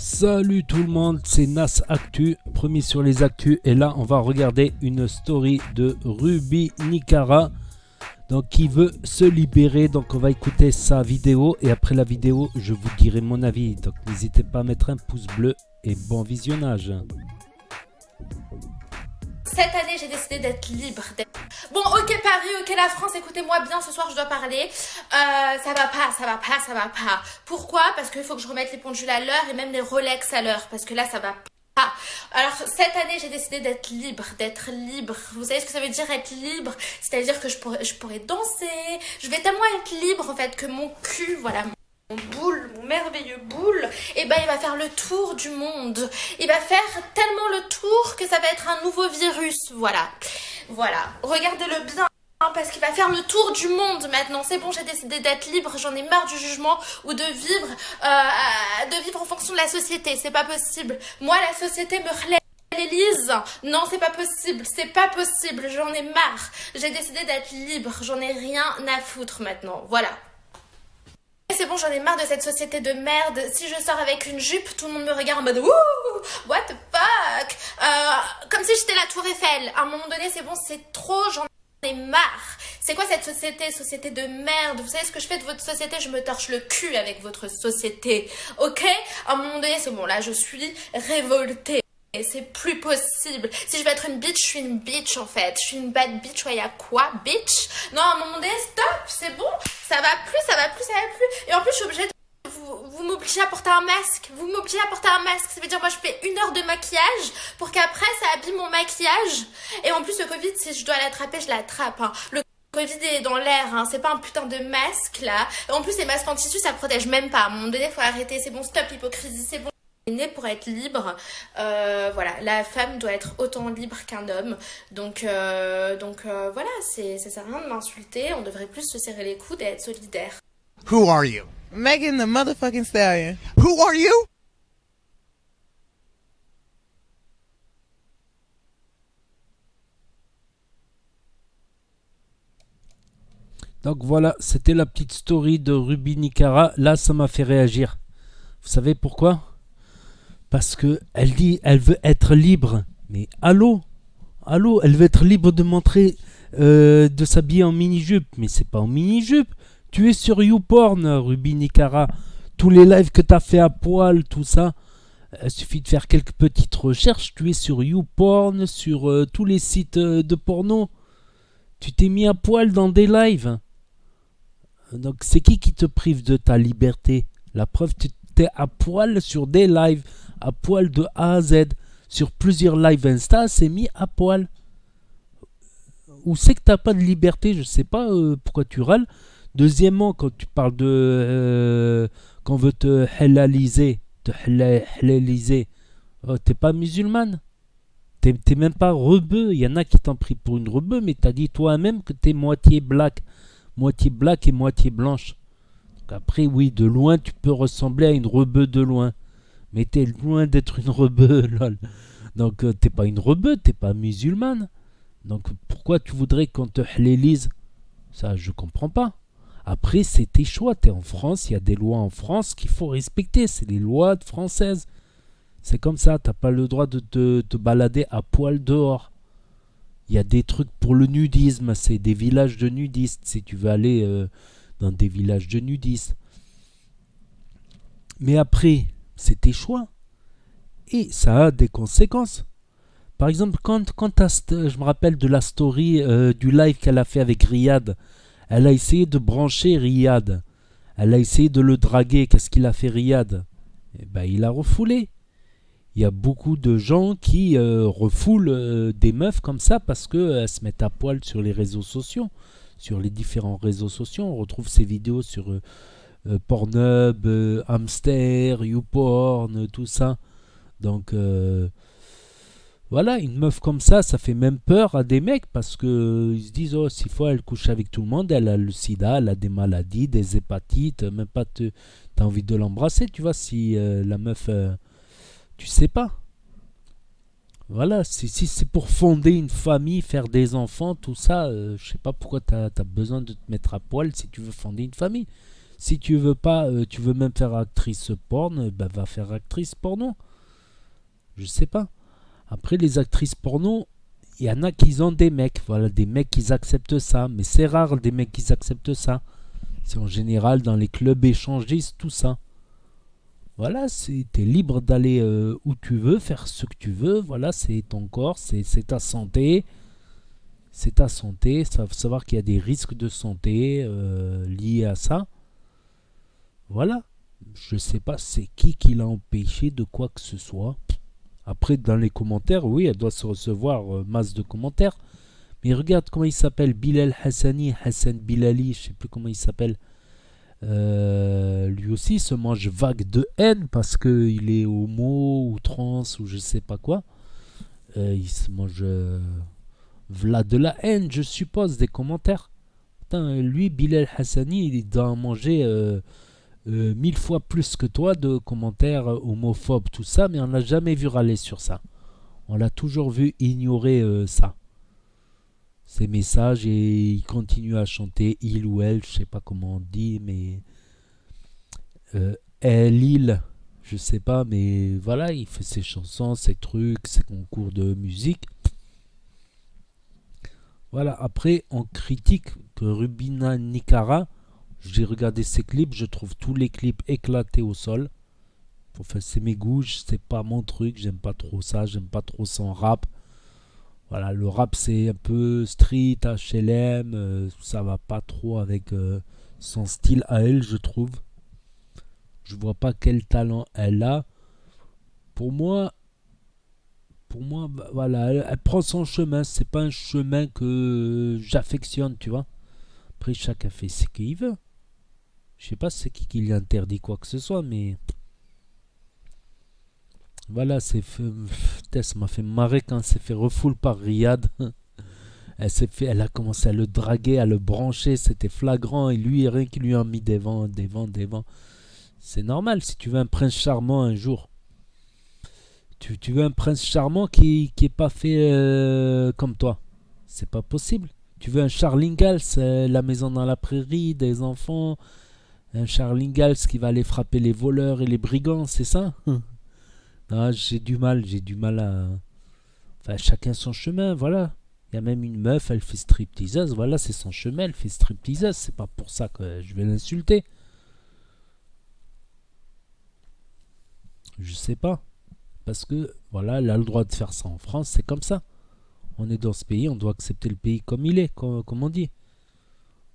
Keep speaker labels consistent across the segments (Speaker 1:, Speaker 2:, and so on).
Speaker 1: Salut tout le monde, c'est Nas Actu, premier sur les actus, et là on va regarder une story de Ruby Nicara, donc qui veut se libérer. Donc on va écouter sa vidéo et après la vidéo je vous dirai mon avis, donc n'hésitez pas à mettre un pouce bleu et bon visionnage.
Speaker 2: Cette année, j'ai décidé d'être libre. Bon, ok Paris, ok la France, écoutez-moi bien, ce soir je dois parler. Ça va pas. Pourquoi? Parce qu'il faut que je remette les pendules à l'heure et même les Rolex à l'heure, parce que là ça va pas. Alors cette année, j'ai décidé d'être libre, Vous savez ce que ça veut dire être libre? C'est-à-dire que je pourrais danser. Je vais tellement être libre en fait que mon cul, voilà, mon merveilleux boule, et ben il va faire le tour du monde. Il va faire tellement le tour que ça va être un nouveau virus. Voilà. Regardez-le bien. Parce qu'il va faire le tour du monde maintenant. C'est bon, j'ai décidé d'être libre. J'en ai marre du jugement ou de vivre en fonction de la société. C'est pas possible. Moi, la société me relève. Élise, non, c'est pas possible. J'en ai marre. J'ai décidé d'être libre. J'en ai rien à foutre maintenant. Voilà. C'est bon, j'en ai marre de cette société de merde. Si je sors avec une jupe, tout le monde me regarde en mode ouh, what the fuck, comme si j'étais la Tour Eiffel. À un moment donné, c'est bon, c'est trop, j'en ai marre. C'est quoi cette société de merde? Vous savez ce que je fais de votre société? Je me torche le cul avec votre société, ok? À un moment donné, c'est bon, là, je suis révoltée. Et c'est plus possible. Si je veux être une bitch, je suis une bitch en fait. Je suis une bad bitch, ouais, y'a quoi, bitch? Non, à un moment donné, stop, c'est bon. Ça va plus. Et en plus, je suis obligée de vous m'obligez à porter un masque. Ça veut dire, moi, je fais 1 heure de maquillage pour qu'après, ça abîme mon maquillage. Et en plus, le Covid, si je dois l'attraper, je l'attrape. Hein. Le Covid est dans l'air, hein. C'est pas un putain de masque là. En plus, les masques en tissu, ça protège même pas. À un moment donné, faut arrêter. C'est bon, stop l'hypocrisie, c'est bon. Né pour être libre, voilà, la femme doit être autant libre qu'un homme, donc voilà, ça sert à rien de m'insulter, on devrait plus se serrer les coudes et être solidaires.
Speaker 3: Who are you?
Speaker 4: Megan the motherfucking Stallion.
Speaker 3: Who are you?
Speaker 1: Donc voilà, c'était la petite story de Ruby Nicara. Là ça m'a fait réagir. Vous savez pourquoi? Parce que elle dit elle veut être libre. Mais allô, elle veut être libre de montrer, de s'habiller en mini-jupe. Mais c'est pas en mini-jupe. Tu es sur YouPorn, Ruby Nicara. Tous les lives que tu as fait à poil, tout ça, il suffit de faire quelques petites recherches. Tu es sur YouPorn, sur tous les sites de porno. Tu t'es mis à poil dans des lives. Donc c'est qui te prive de ta liberté? La preuve, tu t'es à poil sur des lives. À poil de A à Z. Sur plusieurs lives Insta, c'est mis à poil. Où c'est que t'as pas de liberté? Je sais pas pourquoi tu râles. Deuxièmement, quand tu parles de qu'on veut te halaliser, t'es pas musulmane. T'es même pas rebeu. Il y en a qui t'ont pris pour une rebeu, mais t'as dit toi-même que t'es moitié black et moitié blanche. Donc après, oui, de loin, tu peux ressembler à une rebeu de loin. Mais t'es loin d'être une rebeu, lol. Donc t'es pas une rebeu, t'es pas musulmane. Donc pourquoi tu voudrais qu'on te halélise? Ça, je comprends pas. Après, c'est tes choix. T'es en France, il y a des lois en France qu'il faut respecter. C'est les lois françaises. C'est comme ça, t'as pas le droit de te balader à poil dehors. Il y a des trucs pour le nudisme, c'est des villages de nudistes, si tu veux aller dans des villages de nudistes. Mais après, c'est tes choix. Et ça a des conséquences. Par exemple, quand je me rappelle de la story du live qu'elle a fait avec Riyad. Elle a essayé de brancher Riyad. Elle a essayé de le draguer. Qu'est-ce qu'il a fait Riyad? Eh ben, il a refoulé. Il y a beaucoup de gens qui refoulent des meufs comme ça parce qu'elles se mettent à poil sur les réseaux sociaux. Sur les différents réseaux sociaux. On retrouve ces vidéos sur Pornhub, Hamster, YouPorn, tout ça. Donc voilà, une meuf comme ça fait même peur à des mecs parce que ils se disent oh, s'il faut elle couche avec tout le monde, elle a le sida, elle a des maladies, des hépatites, même pas t'as envie de l'embrasser, tu vois, si la meuf tu sais pas. Voilà, si c'est pour fonder une famille, faire des enfants, tout ça, je sais pas pourquoi t'as besoin de te mettre à poil si tu veux fonder une famille. Si tu veux pas, tu veux même faire actrice porno, ben va faire actrice porno. Je sais pas. Après, les actrices porno, il y en a qui ont des mecs. Voilà, des mecs qui acceptent ça. Mais c'est rare des mecs qui acceptent ça. C'est en général dans les clubs échangistes, tout ça. Voilà, t'es libre d'aller où tu veux, faire ce que tu veux. Voilà, c'est ton corps, c'est ta santé. C'est ta santé. Ça faut savoir qu'il y a des risques de santé liés à ça. Voilà. Je sais pas c'est qui l'a empêché de quoi que ce soit. Après, dans les commentaires, oui, elle doit se recevoir masse de commentaires. Mais regarde comment il s'appelle, Bilal Hassani, Hassan Bilali, je sais plus comment il s'appelle. Lui aussi se mange vague de haine parce qu'il est homo ou trans ou je sais pas quoi. Il se mange v'là de la haine, je suppose, des commentaires. Putain, lui, Bilal Hassani, il doit en manger 1000 fois plus que toi de commentaires homophobes, tout ça, mais on l'a jamais vu râler sur ça. On l'a toujours vu ignorer ça. Ces messages, et il continue à chanter il ou elle, je sais pas comment on dit, mais elle, il, je sais pas, mais voilà, il fait ses chansons, ses trucs, ses concours de musique. Voilà, après, on critique que Rubina Nicara. J'ai regardé ses clips, je trouve tous les clips éclatés au sol. Enfin, c'est mes goûts, c'est pas mon truc, j'aime pas trop ça, j'aime pas trop son rap. Voilà, le rap c'est un peu street, HLM, ça va pas trop avec son style à elle, je trouve. Je vois pas quel talent elle a. Pour moi, voilà, elle prend son chemin, c'est pas un chemin que j'affectionne, tu vois. Après, chacun fait ce qu'il veut. Je sais pas c'est qui lui interdit quoi que ce soit, mais voilà, ça m'a fait marrer quand elle s'est fait refoule par Riyad. Elle a commencé à le draguer, à le brancher, c'était flagrant, et lui, rien qui lui a mis des vents. C'est normal, si tu veux un prince charmant un jour, tu veux un prince charmant qui est pas fait comme toi, c'est pas possible. Tu veux un Charles Ingalls, la maison dans la prairie, des enfants. Un Charles Ingalls qui va aller frapper les voleurs et les brigands, c'est ça? Non, j'ai du mal à... Enfin, chacun son chemin, voilà. Il y a même une meuf, elle fait stripteaseuse, voilà, c'est son chemin, elle fait stripteaseuse, c'est pas pour ça que je vais l'insulter. Je sais pas. Parce que, voilà, elle a le droit de faire ça en France, c'est comme ça. On est dans ce pays, on doit accepter le pays comme il est, comme on dit.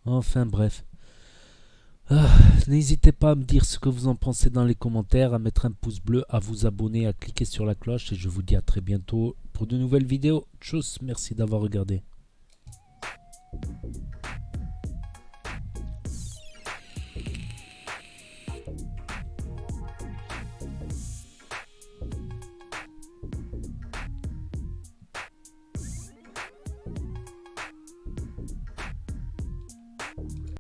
Speaker 1: Enfin, bref. N'hésitez pas à me dire ce que vous en pensez dans les commentaires, à mettre un pouce bleu, à vous abonner, à cliquer sur la cloche et je vous dis à très bientôt pour de nouvelles vidéos. Tchuss, merci d'avoir regardé.